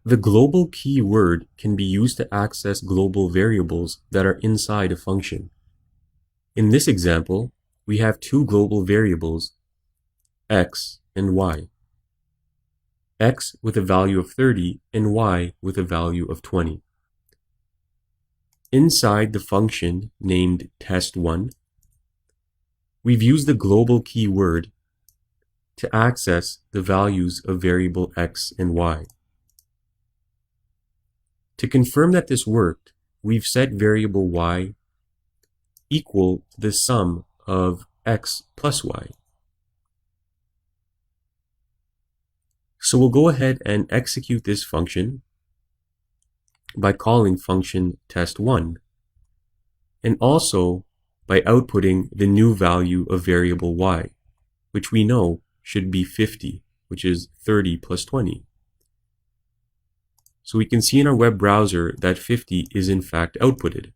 The global keyword can be used to access global variables that are inside a function. In this example, we have two global variables, x and y. X with a value of 30 and y with a value of 20. Inside the function named test1, we've used the global keyword to access the values of variable x and y. To confirm that this worked, we've set variable y equal to the sum of x plus y. So we'll go ahead and execute this function by calling function test1, and also by outputting the new value of variable y, which we know should be 50, which is 30 plus 20. So we can see in our web browser that 50 is in fact outputted.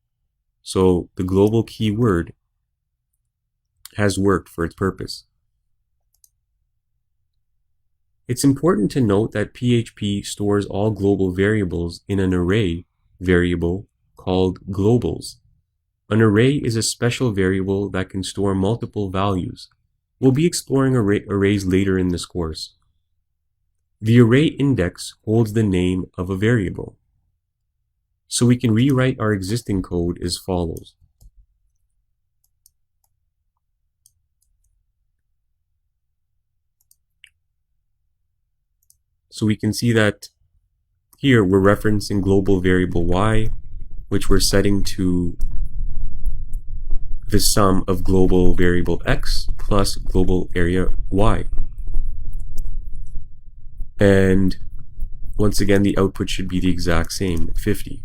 So the global keyword has worked for its purpose. It's important to note that PHP stores all global variables in an array variable called globals. An array is a special variable that can store multiple values. We'll be exploring arrays later in this course. The array index holds the name of a variable. So we can rewrite our existing code as follows. So we can see that here we're referencing global variable y, which we're setting to the sum of global variable x plus global area y. And once again, the output should be the exact same, 50.